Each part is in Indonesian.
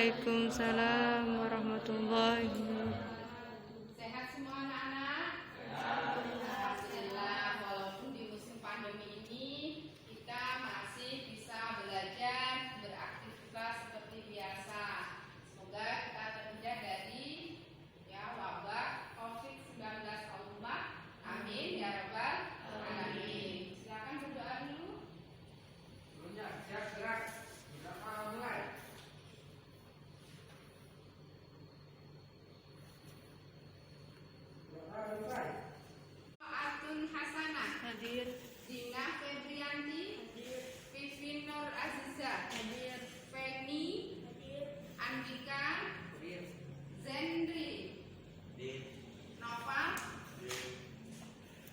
Waalaikumsalam warahmatullahi wabarakatuh. Sehat semua anak-anak? Alhamdulillah, walaupun di musim pandemi ini kita masih bisa belajar, beraktivitas seperti biasa. Semoga kita terhindar dari wabah COVID-19 Allah. Amin ya rabbal alamin. Silakan berdoa dulu. Siap gerak, kita mulai. Atun Hasanah Hadir. Dina Febrianti Vivin Nur Aziza Penny Andika Zendri Nova.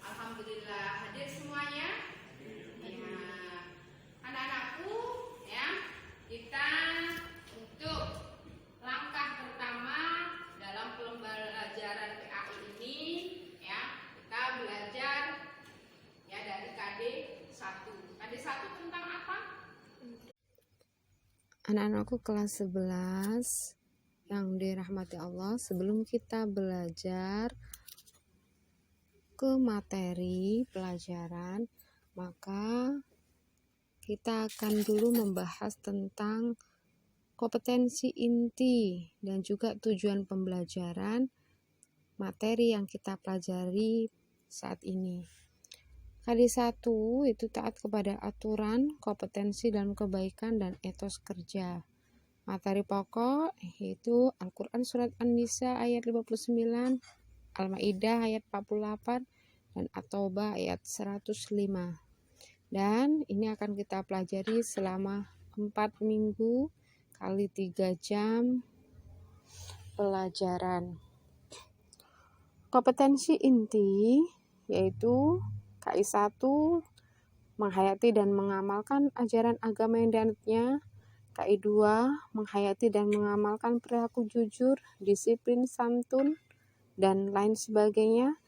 Alhamdulillah hadir semuanya. Ya, anak-anakku, ya, kita untuk langkah pertama dalam pembelajaran PAI ini, ya, kita belajar ya dari KD 1. KD 1 tentang apa? Anak-anakku kelas 11 yang dirahmati Allah, sebelum kita belajar ke materi pelajaran, maka kita akan dulu membahas tentang kompetensi inti dan juga tujuan pembelajaran materi yang kita pelajari saat ini. KD 1 itu taat kepada aturan, kompetensi dalam kebaikan dan etos kerja. Materi pokok yaitu Al-Quran Surat An-Nisa ayat 59, Al-Ma'idah ayat 48, dan At-Taubah ayat 105. Dan ini akan kita pelajari selama 4 minggu kali 3 jam pelajaran. Kompetensi inti yaitu KI 1 menghayati dan mengamalkan ajaran agama yang dianutnya. KI 2 menghayati dan mengamalkan perilaku jujur, disiplin, santun, dan lain sebagainya.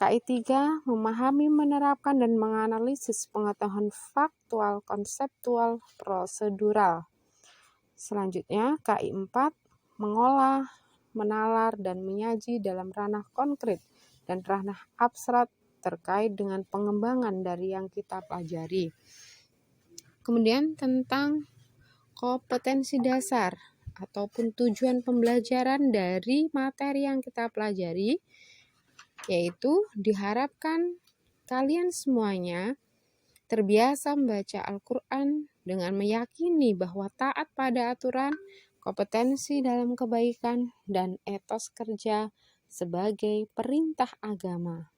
KI 3 memahami, menerapkan, dan menganalisis pengetahuan faktual, konseptual, prosedural. Selanjutnya KI 4 mengolah, menalar, dan menyaji dalam ranah konkret dan ranah abstrak terkait dengan pengembangan dari yang kita pelajari. Kemudian tentang kompetensi dasar ataupun tujuan pembelajaran dari materi yang kita pelajari, yaitu diharapkan kalian semuanya terbiasa membaca Al-Quran dengan meyakini bahwa taat pada aturan, kompetensi dalam kebaikan, dan etos kerja sebagai perintah agama.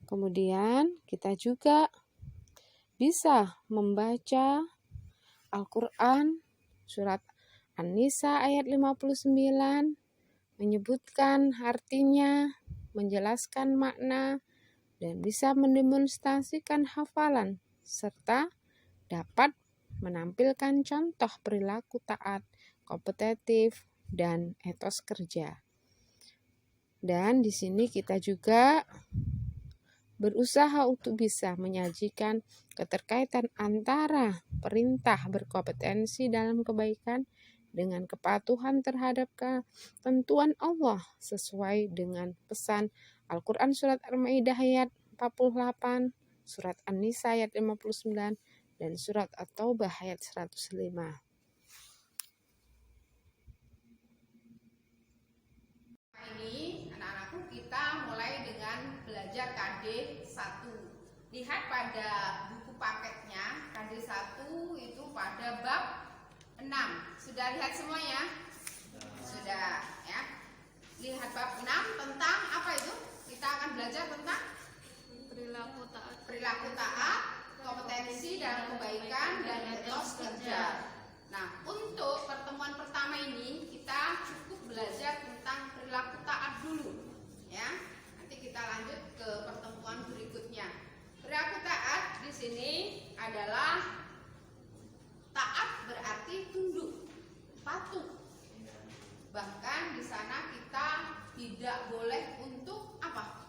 Kemudian kita juga bisa membaca Al-Quran Surat An-Nisa ayat 59, menyebutkan artinya, menjelaskan makna, dan bisa mendemonstrasikan hafalan, serta dapat menampilkan contoh perilaku taat, kompetitif, dan etos kerja. Dan di sini kita juga berusaha untuk bisa menyajikan keterkaitan antara perintah berkompetensi dalam kebaikan dengan kepatuhan terhadap ketentuan Allah sesuai dengan pesan Al-Quran Surat Al-Ma'idah ayat 48, Surat An-Nisa ayat 59, dan Surat At-Taubah ayat 105. Ini anak-anakku, kita mulai dengan belajar KD 1. Lihat pada buku paketnya, KD 1 itu pada bab 6. Sudah lihat semuanya? Sudah, ya. Lihat bab 6 tentang apa itu? Kita akan belajar tentang perilaku taat, kompetensi dalam kebaikan, dan etos kerja. Nah, untuk pertemuan pertama ini kita cukup belajar tentang perilaku taat dulu, ya. Nanti kita lanjut ke pertemuan berikutnya. Perilaku taat di sini adalah taat berarti tunduk, patuh. Bahkan di sana kita tidak boleh untuk apa?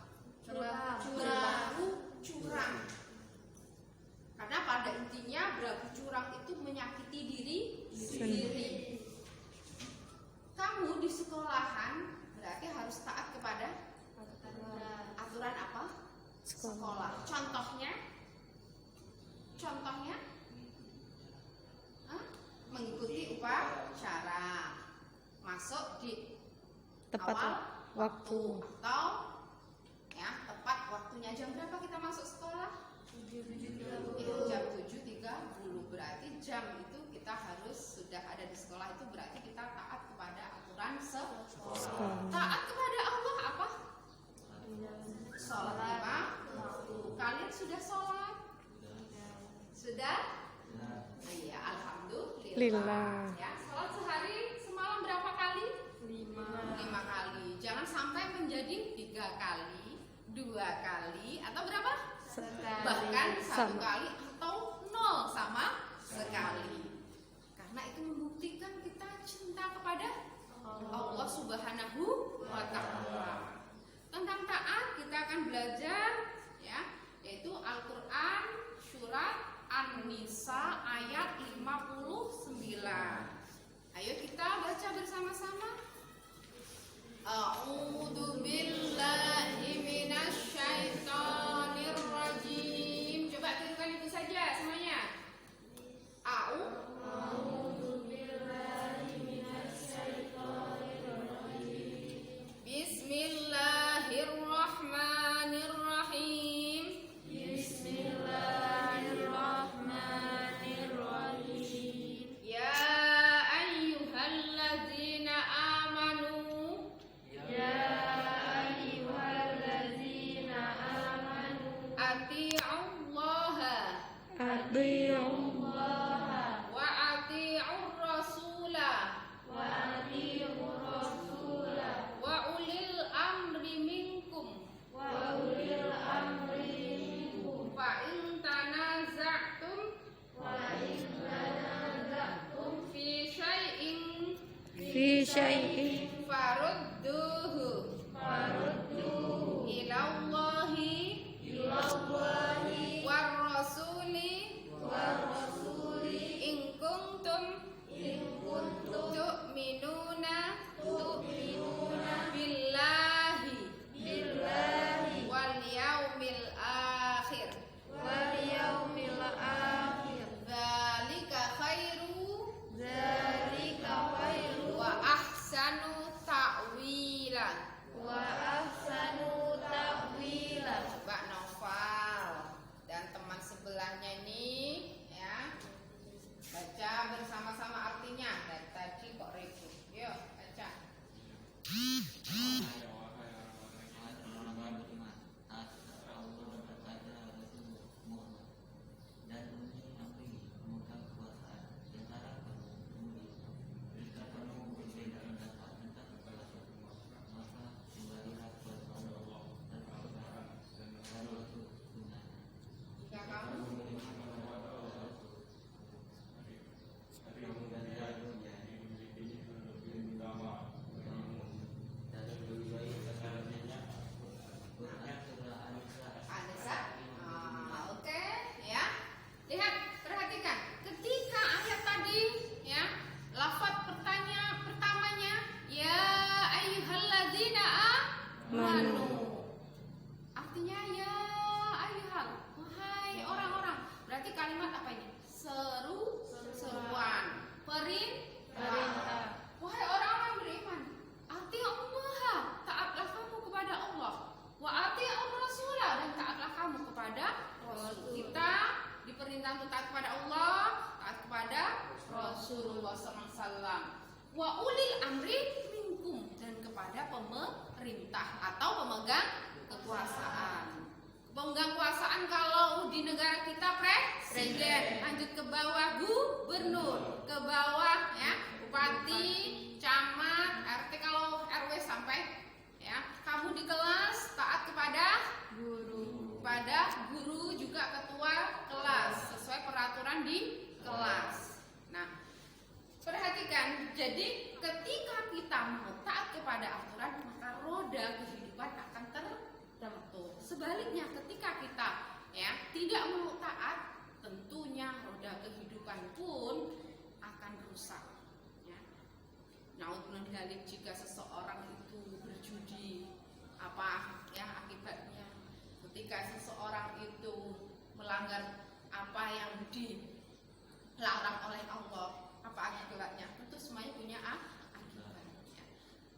Curang. Karena pada intinya berlaku curang itu menyakiti diri sendiri. sekolah. Contohnya? Mengikuti upacara, masuk di Tepat awal waktu. atau ya tepat waktunya. Jam berapa kita masuk sekolah? Itu jam 7.30. Berarti jam itu kita harus sudah ada di sekolah, itu berarti kita taat kepada aturan sekolah. Taat kepada Allah apa? Sholat 5 waktu. Kalian sudah sholat? Sudah? Iya, alhamdulillah. Ya, sholat sehari semalam berapa kali? 5 kali. Jangan sampai menjadi 3 kali, 2 kali, atau berapa? Bahkan 1 kali atau 0 sama sekali. Karena itu membuktikan kita cinta kepada Allah Subhanahu wa Ta'ala. Tentang taat kita akan belajar ya, yaitu Al-Qur'an surat An-Nisa ayat 59. Ayo kita baca bersama-sama. A'udzu billahi minasy syaithanir rajim. Coba tirukan itu saja semuanya. A'udzu billahi minasy syaithanir rajim. Bismillahirrahmanirrahim. Bismillahirrahmanirrahim. Ya ayyuhalladzina amanu. Ati'ullaha wa ati'ur rasula wa ulil amri minkum fa in tanaza'tum fi syai'in farudduhu ilallahi war rasuli in kuntum tu'minuna billahi wal yaumil akhir dzalika khairu wa ahsanu ta'wila. Coba Noval dan teman sebelahnya ini ya, baca bersama-sama artinya. Dari tadi kok ribut. Yuk baca. Jika kamu Anissa, oke ya. Lihat, perhatikan. Ketika ayat tadi ya, lafaz pertamanya ya ayyuhalladzina amanu. Artinya ya ayyuhal, wahai orang-orang. Berarti kalimat apa ini? Seruan, perintah. Wahai orang-orang beriman, ati'ullaha, taatlah kamu kepada Allah. Wa ati'ur rasulah, dan taatlah kamu kepada Rasul. Kita diperintah untuk taat kepada Allah, taat kepada Rasulullah SAW. Wa ulil amri minkum, dan kepada pemerintah atau pemegang kekuasaan. Pemegang kekuasaan kalau di negara kita presiden, lanjut ke bawah gubernur, ke bawah ya bupati, camat, RT, kalau RW sampai ya. Kamu di kelas taat kepada guru juga ketua kelas sesuai peraturan di kelas. Nah, perhatikan, jadi ketika kita mau taat kepada aturan, maka roda kehidupan akan terbentuk. Sebaliknya, ketika kita ya tidak mau taat, tentunya roda kehidupan pun akan rusak. Ya. Naudzubillah, jika seseorang itu berjudi, apa ya akibatnya? Ketika melanggar apa yang dilarang oleh Allah, apa akibatnya? Tentu semuanya punya akibatnya.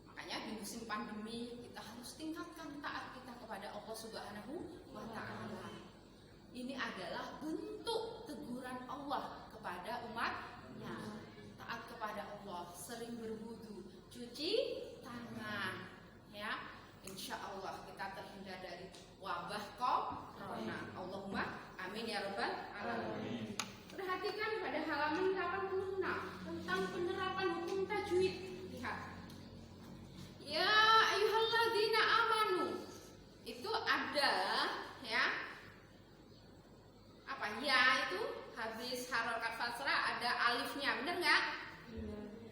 Makanya di musim pandemi kita harus tingkatkan taat kita kepada Allah Subhanahu wa Ta'ala. Ini adalah bentuk teguran Allah kepada umatnya. Taat kepada Allah, sering berwudu, cuci tangan, ya. Insya Allah kita terhindar dari wabah corona. Allahumma amin ya rabbal alamin. Perhatikan pada halaman 86 tentang penerapan hukum tajwid. Lihat. Ya ayyuhalladzina amanu. Itu ada, ya. Apa? Ya itu habis harokat fatsrah ada alifnya, benar nggak?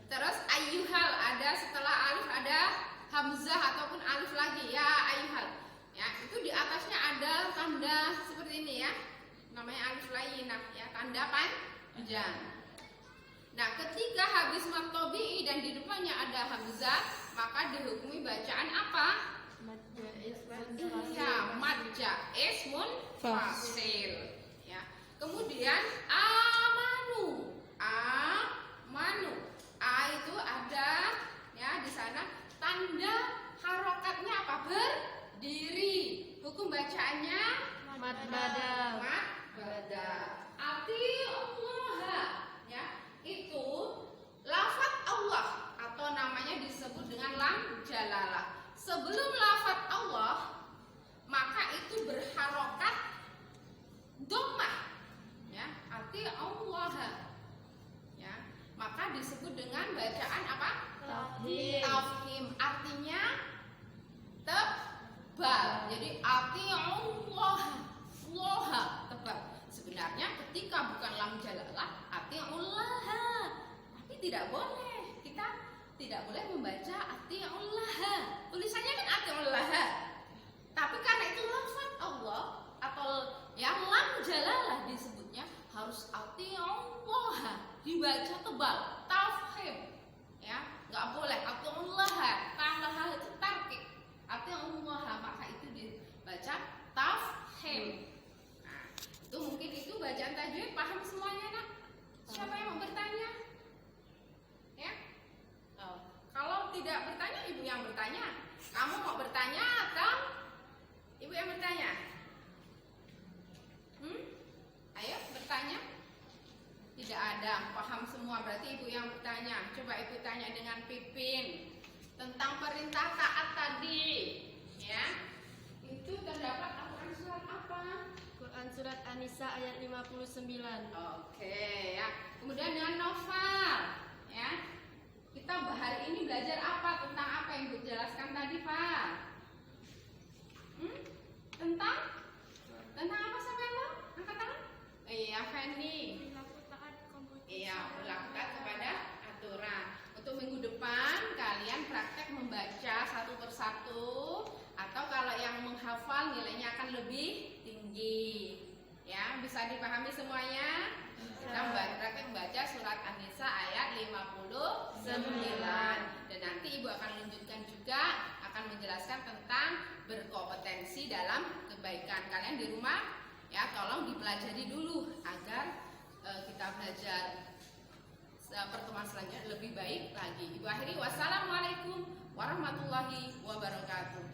Terus ayyuhal ada setelah alif ada hamzah ataupun alif lagi, ya ayyuhal. Ya, itu di atasnya ada tanda seperti ini ya. Namanya alif lainah ya, tanda panjang. Nah, ketika habis mad tabi'i dan di depannya ada hamzah, maka dihukumi bacaan apa? Iya, madja ismun fasil. Ya. Kemudian amanu. A itu ada ya di sana tanda harokatnya apa? Berdiri. Hukum bacaannya Mad badal. Ati Allah ya. Itu lafaz Allah atau namanya disebut dengan lam jalalah. Sebelum lafaz Allah maka itu berharokat dhammah ya. Ati Allah ya. Maka disebut dengan bacaan apa? Tafhim. Artinya tebal. Jadi ati Allah tebal. Sebenarnya ketika bukan lam jalalah ati Allah. Tapi tidak boleh. Kita tidak boleh membaca ati Allah. Tulisannya kan ati Allah. Tapi karena itu lafaz Allah atau yang lam jalalah disebutnya harus ati Allah. Dibaca tebal, tafhim. Ya, nggak boleh ati Allah. Tambah itu tarkik. Ati Allah maka itu dibaca tafhim. Nah, itu mungkin itu bacaan tajwid paham semuanya, Nak? Siapa yang mau bertanya? Ya? Oh. Kalau tidak bertanya, ibu yang bertanya. Kamu mau bertanya atau ibu yang bertanya? Ayo bertanya. Tidak ada, paham semua berarti ibu yang bertanya. Coba ibu tanya dengan Pipin tentang perintah taat tadi, ya. Itu terdapat Al-Quran surat apa? Quran surat An-Nisa ayat 59. Oke, ya. Kemudian dengan Noval, ya. Kita hari ini belajar apa? Tentang apa yang ibu jelaskan tadi, Pak? Tentang apa sampai lo? Angkat tangan. Iya, Fanny. Iya, berlaku taat kepada aturan. Untuk minggu depan kalian praktek membaca satu persatu, atau kalau yang menghafal nilainya akan lebih tinggi. Ya, bisa dipahami semuanya? Kita praktek membaca surat An-Nisa ayat 59. Dan nanti ibu akan lanjutkan juga, akan menjelaskan tentang berkompetensi dalam kebaikan. Kalian di rumah ya tolong dipelajari dulu agar kita belajar pertemuan selanjutnya lebih baik lagi. Ibu akhiri, wassalamualaikum warahmatullahi wabarakatuh.